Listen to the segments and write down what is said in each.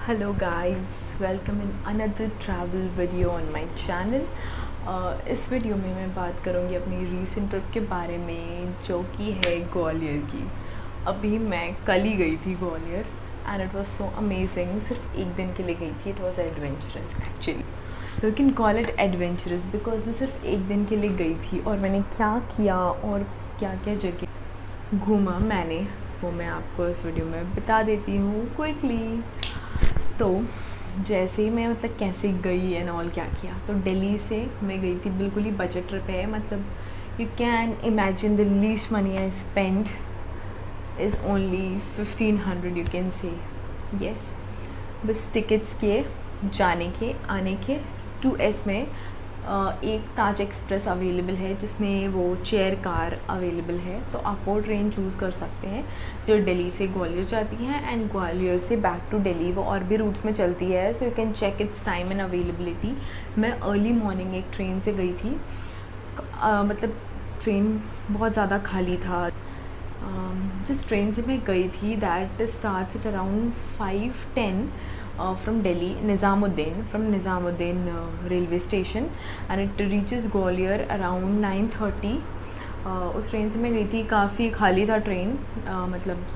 Hello guys, welcome in another travel video on my channel. इस video में मैं बात करूँगी अपनी रीसेंट ट्रिप के बारे में जो कि है ग्वालियर की। अभी मैं कल ही गई थी Gwalior and it was so amazing. सिर्फ एक दिन के लिए गई थी। It was adventurous actually. You can call it adventurous because मैं सिर्फ एक दिन के लिए गई थी और मैंने क्या किया और क्या क्या जगह घूमा मैंने वो मैं आपको इस वीडियो में बता देती हूँ क्विकली। तो जैसे ही मैं कैसे गई एंड ऑल क्या किया, तो दिल्ली से मैं गई थी, बिल्कुल ही बजट ट्रिप है। You can imagine the least money I spend is only 1500 you can say. Yes, बस टिकट्स के जाने के आने के 2S में एक ताज एक्सप्रेस अवेलेबल है जिसमें वो चेयर कार अवेलेबल है, तो आप वो ट्रेन चूज़ कर सकते हैं जो दिल्ली से ग्वालियर जाती है एंड ग्वालियर से बैक टू दिल्ली वो और भी रूट्स में चलती है। So you can check its time and availability. मैं अर्ली मॉर्निंग एक ट्रेन से गई थी। ट्रेन बहुत ज़्यादा खाली था। जिस ट्रेन से मैं गई थी that starts at around 5:10 from Delhi, from Nizamuddin railway station and it reaches Gwalior around 9:30। उस ट्रेन से मैं गई थी। काफ़ी खाली था ट्रेन,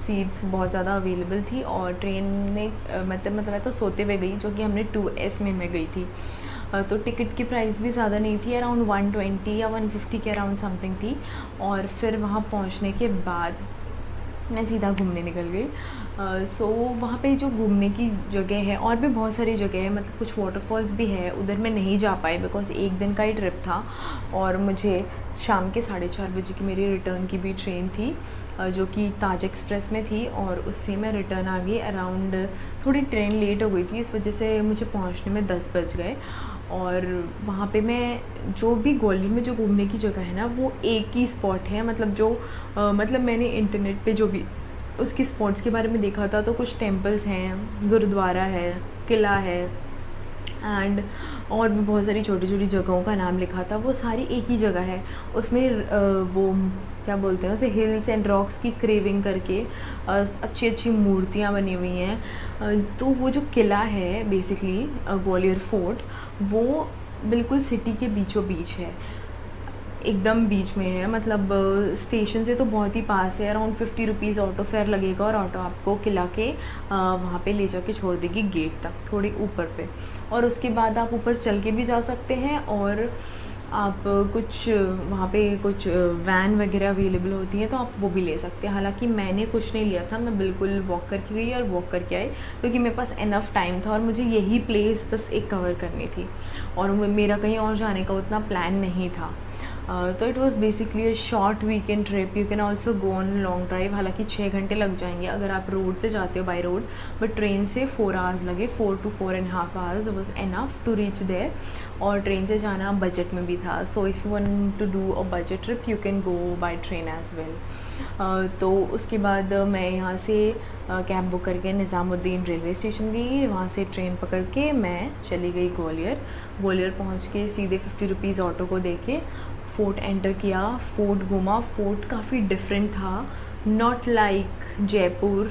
सीट्स बहुत ज़्यादा अवेलेबल थी और ट्रेन में मतलब तो सोते हुए गई, जो कि हमने 2S में मैं गई थी। तो टिकट की प्राइस भी ज़्यादा नहीं थी, अराउंड 120 या 150 के अराउंड समथिंग थी। और फिर वहाँ पहुँचने के बाद मैं सीधा घूमने निकल गई। सो वहाँ पे जो घूमने की जगह है और भी बहुत सारी जगह है, कुछ वाटरफॉल्स भी है। उधर मैं नहीं जा पाई बिकॉज़ एक दिन का ही ट्रिप था और मुझे शाम के 4:30 बजे की मेरी रिटर्न की भी ट्रेन थी जो कि ताज एक्सप्रेस में थी और उससे मैं रिटर्न आ गई। अराउंड थोड़ी ट्रेन लेट हो गई थी, इस वजह से मुझे पहुँचने में 10 बज गए। और वहाँ पे मैं जो भी ग्वालियर में जो घूमने की जगह है ना, वो एक ही स्पॉट है। मैंने इंटरनेट पे जो भी उसकी स्पॉट्स के बारे में देखा था, तो कुछ टेम्पल्स हैं, गुरुद्वारा है, किला है एंड और भी बहुत सारी छोटी छोटी जगहों का नाम लिखा था। वो सारी एक ही जगह है। उसमें वो क्या बोलते हैं उसे, हिल्स एंड रॉक्स की क्रेविंग करके अच्छी अच्छी मूर्तियाँ बनी हुई हैं। तो वो जो किला है बेसिकली ग्वालियर फोर्ट, वो बिल्कुल सिटी के बीचों बीच है, एकदम बीच में है। स्टेशन से तो बहुत ही पास है। अराउंड 50 रुपीज़ ऑटो फेयर लगेगा और ऑटो आपको किला के वहाँ पे ले जाके छोड़ देगी गेट तक, थोड़ी ऊपर पे। और उसके बाद आप ऊपर चल के भी जा सकते हैं और आप कुछ वहाँ पे कुछ वैन वगैरह अवेलेबल होती हैं, तो आप वो भी ले सकते हैं। हालांकि मैंने कुछ नहीं लिया था, मैं बिल्कुल वॉक करके गई और वॉक करके आई क्योंकि मेरे पास इनफ टाइम था और मुझे यही प्लेस बस एक कवर करनी थी और मेरा कहीं और जाने का उतना प्लान नहीं था। तो it was basically a short weekend trip. You can also go on long drive. हालांकि 6 घंटे लग जाएंगे अगर आप रोड से जाते हो बाई रोड, बट ट्रेन से 4 आवर्स लगे, 4 to 4.5 hours was enough to reach there. और ट्रेन से जाना बजट में भी था। So if you want to do a budget trip you can go by train as well. तो उसके बाद मैं यहाँ से कैब बुक करके निज़ामुद्दीन रेलवे स्टेशन गई। वहाँ से ट्रेन पकड़ के मैं चली गई ग्वालियर। ग्वालियर पहुँच के सीधे 50 रुपीज़ ऑटो को दे के फोर्ट एंटर किया, फोर्ट घूमा। फोर्ट काफ़ी डिफरेंट था, not like Jaipur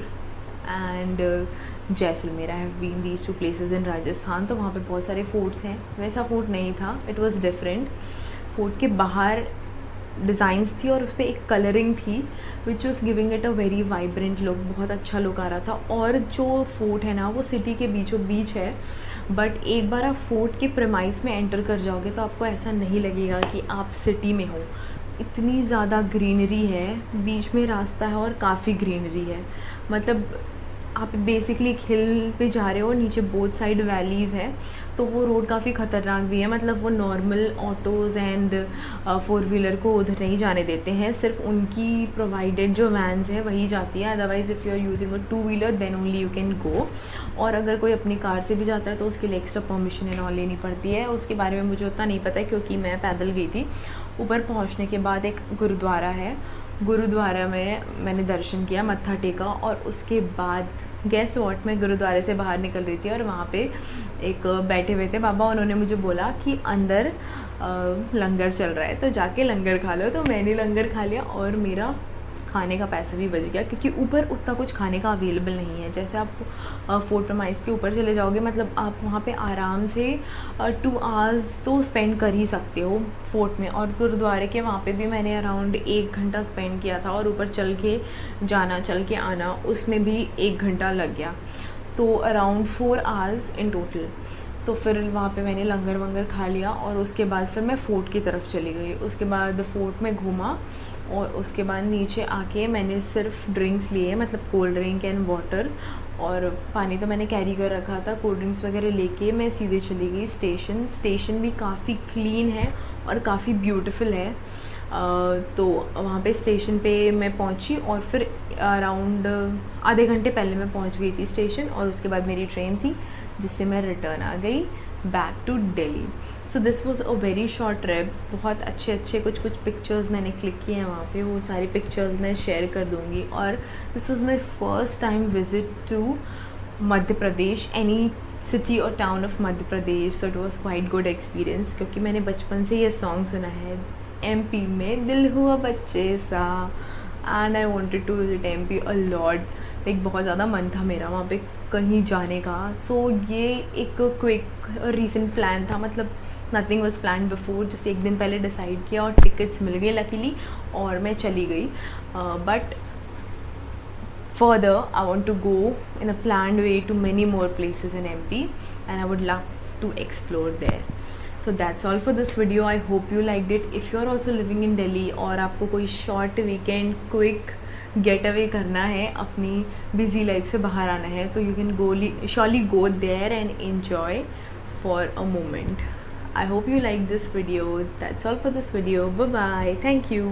and Jaisalmer. I have been these 2 places in Rajasthan. तो वहाँ पे बहुत सारे फोर्ट्स हैं, वैसा फोर्ट नहीं था, इट वाज डिफरेंट। फोर्ट के बाहर डिज़ाइंस थी और उस पर एक कलरिंग थी which was giving it a very vibrant look, बहुत अच्छा लुक आ रहा था। और जो फोर्ट है ना, वो सिटी के बीचों बीच है, बट एक बार आप फोर्ट के प्रेमाइस में एंटर कर जाओगे तो आपको ऐसा नहीं लगेगा कि आप सिटी में हो। इतनी ज़्यादा ग्रीनरी है, बीच में रास्ता है और काफ़ी ग्रीनरी है। आप बेसिकली एक हिल पे जा रहे हो और नीचे बोथ साइड वैलीज़ है, तो वो रोड काफ़ी ख़तरनाक भी है। वो नॉर्मल ऑटोज़ एंड 4 व्हीलर को उधर नहीं जाने देते हैं, सिर्फ उनकी प्रोवाइडेड जो वैन्स है वही जाती है। Otherwise if you are using a 2 wheeler then only you can go. और अगर कोई अपनी कार से भी जाता है तो उसके लिए एक्स्ट्रा परमिशन एंड ऑल लेनी पड़ती है। उसके बारे में मुझे उतना नहीं पता है क्योंकि मैं पैदल गई थी। ऊपर पहुँचने के बाद एक गुरुद्वारा है, गुरुद्वारा में मैंने दर्शन किया, मत्था टेका और उसके बाद गैस वॉट मैं गुरुद्वारे से बाहर निकल रही थी और वहाँ पे एक बैठे हुए थे बाबा। उन्होंने मुझे बोला कि अंदर लंगर चल रहा है तो जाके लंगर खा लो। तो मैंने लंगर खा लिया और मेरा खाने का पैसा भी बच गया, क्योंकि ऊपर उतना कुछ खाने का अवेलेबल नहीं है। जैसे आप फोर्ट प्रमाइस के ऊपर चले जाओगे, मतलब आप वहाँ पे आराम से 2 आवर्स तो स्पेंड कर ही सकते हो फोर्ट में। और गुरुद्वारे के वहाँ पे भी मैंने अराउंड 1 घंटा स्पेंड किया था, और ऊपर चल के आना उसमें भी 1 घंटा लग गया, तो अराउंड 4 आवर्स इन टोटल। तो फिर वहाँ पे मैंने लंगर वंगर खा लिया, और उसके बाद फिर मैं फ़ोर्ट की तरफ चली गई। उसके बाद फ़ोर्ट में घूमा, और उसके बाद नीचे आके मैंने सिर्फ ड्रिंक्स लिए, मतलब कोल्ड ड्रिंक एंड वाटर, और पानी तो मैंने कैरी कर रखा था। कोल्ड ड्रिंक्स वगैरह लेके मैं सीधे चली गई स्टेशन भी काफ़ी क्लीन है और काफ़ी ब्यूटीफुल है। तो वहाँ पे स्टेशन पे मैं पहुँची, और फिर अराउंड आधे घंटे पहले मैं पहुँच गई थी स्टेशन, और उसके बाद मेरी ट्रेन थी जिससे मैं रिटर्न आ गई back to Delhi. So this was a very short trip. बहुत अच्छे कुछ पिक्चर्स मैंने क्लिक किए हैं वहाँ पे, वो सारी पिक्चर्स मैं शेयर कर दूँगी। और this was my first time visit to Madhya Pradesh, any city और town of Madhya Pradesh. So it was quite good experience, क्योंकि मैंने बचपन से ये सॉन्ग सुना है, MP में दिल हुआ बच्चे सा, and I wanted to visit MP a lot. Like बहुत ज़्यादा मन था मेरा वहाँ पे कहीं जाने का। सो ये एक क्विक रीसेंट प्लान था, मतलब nothing was plan before, just एक दिन पहले डिसाइड किया और टिकट्स मिल गई लकीली, और मैं चली गई। But further I want to go in a planned way to many more places in MP, and I would love to explore there. So that's all for this video. I hope you liked it. If you are also living in Delhi और आपको कोई short weekend quick getaway करना है, अपनी busy life से बाहर आना है, तो you can surely go there and enjoy for a moment. I hope you like this video. That's all for this video. Bye bye. Thank you.